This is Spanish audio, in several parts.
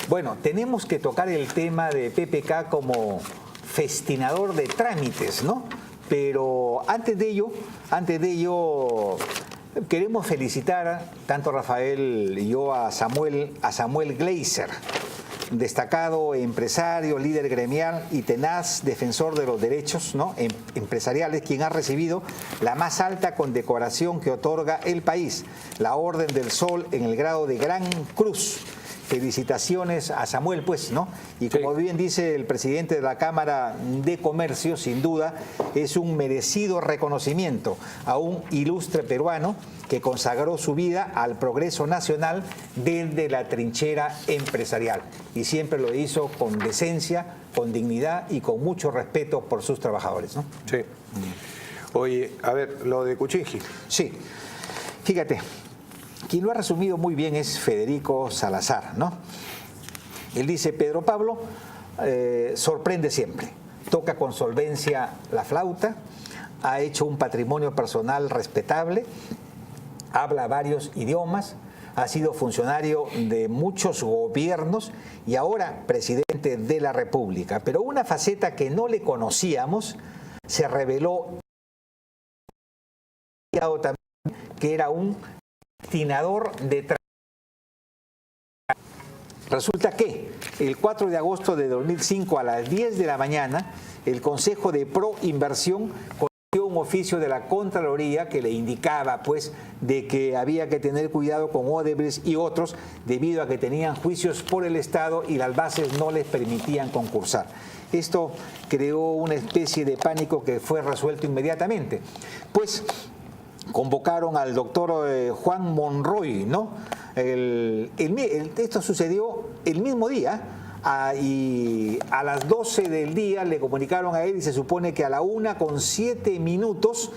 Bueno, tenemos que tocar el tema de PPK como festinador de trámites, ¿no? Pero antes de ello, queremos felicitar tanto Rafael y yo a Samuel Gleiser, destacado empresario, líder gremial y tenaz defensor de los derechos, ¿no?, empresariales, quien ha recibido la más alta condecoración que otorga el país, la Orden del Sol en el grado de Gran Cruz. Felicitaciones a Samuel, pues, ¿no? Y como bien dice el presidente de la Cámara de Comercio, sin duda, es un merecido reconocimiento a un ilustre peruano que consagró su vida al progreso nacional desde la trinchera empresarial. Y siempre lo hizo con decencia, con dignidad y con mucho respeto por sus trabajadores, ¿no? Sí. Oye, a ver, lo de Kuczynski. Sí, fíjate. Quien lo ha resumido muy bien es Federico Salazar, ¿no? Él dice: Pedro Pablo sorprende siempre, toca con solvencia la flauta, ha hecho un patrimonio personal respetable, habla varios idiomas, ha sido funcionario de muchos gobiernos y ahora presidente de la República. Pero una faceta que no le conocíamos se reveló también, que era un destinador de trámites. Resulta que el 4 de agosto de 2005 a las 10 de la mañana el Consejo de Proinversión conoció un oficio de la Contraloría que le indicaba, pues, de que había que tener cuidado con Odebrecht y otros debido a que tenían juicios por el Estado y las bases no les permitían concursar. Esto creó una especie de pánico que fue resuelto inmediatamente. Pues convocaron al doctor Juan Monroy, ¿no? Esto sucedió el mismo día y a las 12 del día le comunicaron a él y se supone que a la 1:07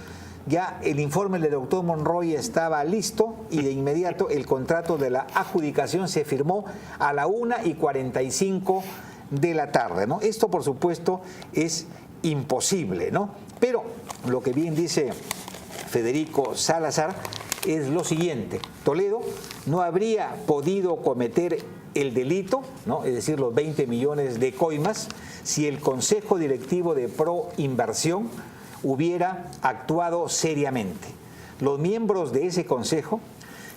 ya el informe del doctor Monroy estaba listo y de inmediato el contrato de la adjudicación se firmó a la 1:45 de la tarde, ¿no? Esto, por supuesto, es imposible, ¿no? Pero lo que bien dice Federico Salazar es lo siguiente: Toledo no habría podido cometer el delito, ¿no?, es decir, los 20 millones de coimas, si el Consejo Directivo de Proinversión hubiera actuado seriamente. Los miembros de ese consejo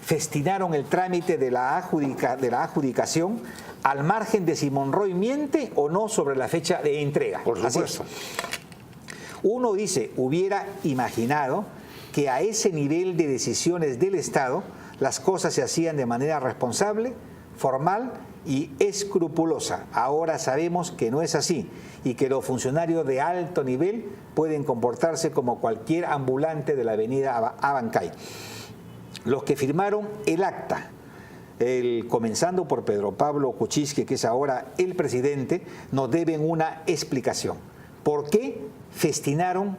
festinaron el trámite de la adjudicación al margen de si Monroy miente o no sobre la fecha de entrega. Por supuesto. Uno dice, hubiera imaginado que a ese nivel de decisiones del Estado las cosas se hacían de manera responsable, formal y escrupulosa. Ahora sabemos que no es así y que los funcionarios de alto nivel pueden comportarse como cualquier ambulante de la avenida Abancay. Los que firmaron el acta, comenzando por Pedro Pablo Kuczynski, que es ahora el presidente, nos deben una explicación. ¿Por qué festinaron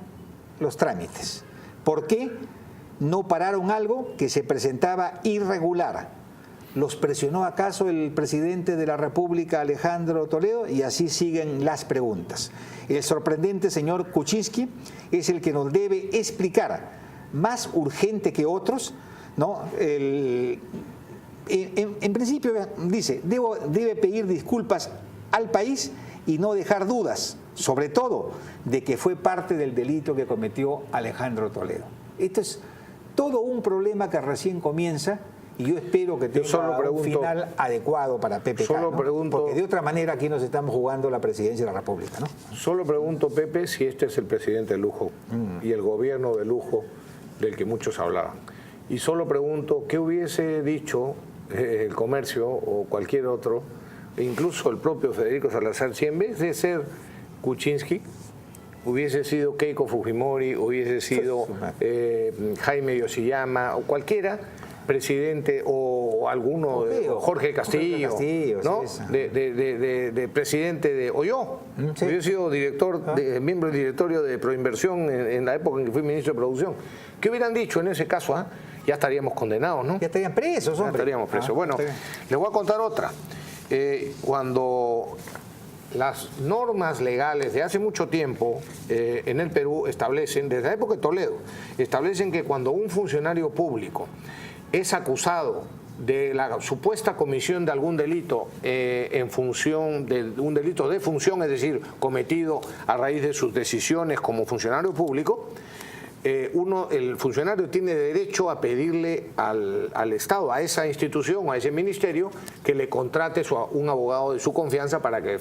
los trámites? ¿Por qué no pararon algo que se presentaba irregular? ¿Los presionó acaso el presidente de la República, Alejandro Toledo? Y así siguen las preguntas. El sorprendente señor Kuczynski es el que nos debe explicar, más urgente que otros, ¿no? En principio dice, debe pedir disculpas al país y no dejar dudas, sobre todo de que fue parte del delito que cometió Alejandro Toledo. Esto es todo un problema que recién comienza y yo espero que tenga un final adecuado para PPK, ¿no? Porque de otra manera aquí nos estamos jugando la presidencia de la República, ¿no? Solo pregunto, Pepe, si este es el presidente de lujo y el gobierno de lujo del que muchos hablaban. Y solo pregunto, ¿qué hubiese dicho el comercio o cualquier otro, e incluso el propio Federico Salazar, si en vez de ser Kuczynski hubiese sido Keiko Fujimori, hubiese sido Jaime Yoshiyama o cualquiera presidente o alguno, Jorge Castillo, ¿no? De presidente de, o yo, hubiese sido director, miembro del directorio de Proinversión en la época en que fui ministro de Producción? ¿Qué hubieran dicho en ese caso? Ya estaríamos condenados, ¿no? Ya estarían presos, hombre. Ya estaríamos presos. Bueno, les voy a contar otra. Cuando las normas legales de hace mucho tiempo en el Perú establecen, desde la época de Toledo, establecen que cuando un funcionario público es acusado de la supuesta comisión de algún delito en función de un delito de función, es decir, cometido a raíz de sus decisiones como funcionario público, el funcionario tiene derecho a pedirle al Estado, a esa institución, a ese ministerio, que le contrate un abogado de su confianza para que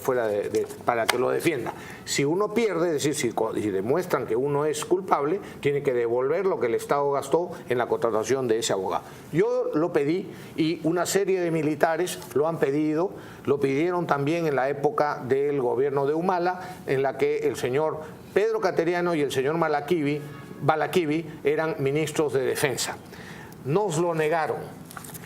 para que lo defienda. Si uno pierde, es decir, si demuestran que uno es culpable, tiene que devolver lo que el Estado gastó en la contratación de ese abogado. Yo lo pedí y una serie de militares lo han pedido, lo pidieron también en la época del gobierno de Humala, en la que el señor Pedro Cateriano y el señor Balaquivi eran ministros de defensa. Nos lo negaron.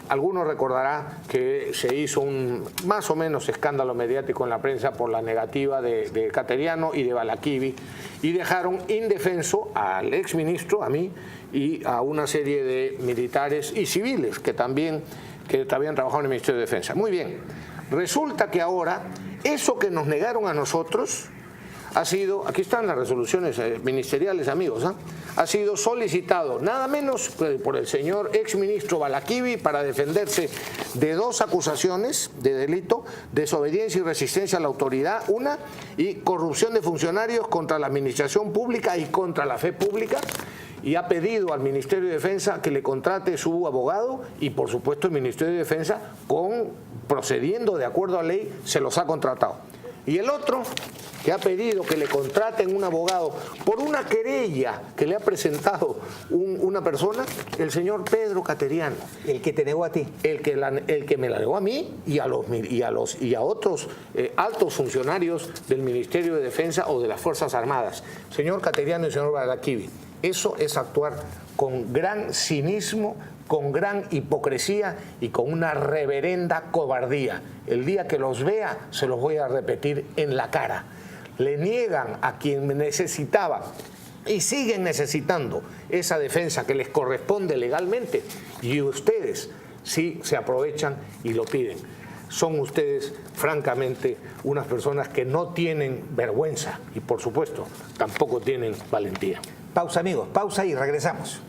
Algunos recordará que se hizo un más o menos escándalo mediático en la prensa por la negativa de Cateriano y de Balaquivi, y dejaron indefenso al exministro, a mí, y a una serie de militares y civiles que también trabajaban en el Ministerio de Defensa. Muy bien, resulta que ahora eso que nos negaron a nosotros ha sido, aquí están las resoluciones ministeriales, amigos, ha sido solicitado nada menos por el señor exministro Balaquivi para defenderse de 2 acusaciones de delito: desobediencia y resistencia a la autoridad, una, y corrupción de funcionarios contra la administración pública y contra la fe pública. Y ha pedido al Ministerio de Defensa que le contrate su abogado, y por supuesto el Ministerio de Defensa, procediendo de acuerdo a ley, se los ha contratado. Y el otro, que ha pedido que le contraten un abogado por una querella que le ha presentado una persona, el señor Pedro Cateriano. El que te negó a ti. El que me la negó a mí y a otros altos funcionarios del Ministerio de Defensa o de las Fuerzas Armadas. Señor Cateriano y señor Balaquivi, eso es actuar con gran cinismo, con gran hipocresía y con una reverenda cobardía. El día que los vea, se los voy a repetir en la cara. Le niegan a quien necesitaba y siguen necesitando esa defensa que les corresponde legalmente, y ustedes sí se aprovechan y lo piden. Son ustedes, francamente, unas personas que no tienen vergüenza y, por supuesto, tampoco tienen valentía. Pausa, amigos, pausa y regresamos.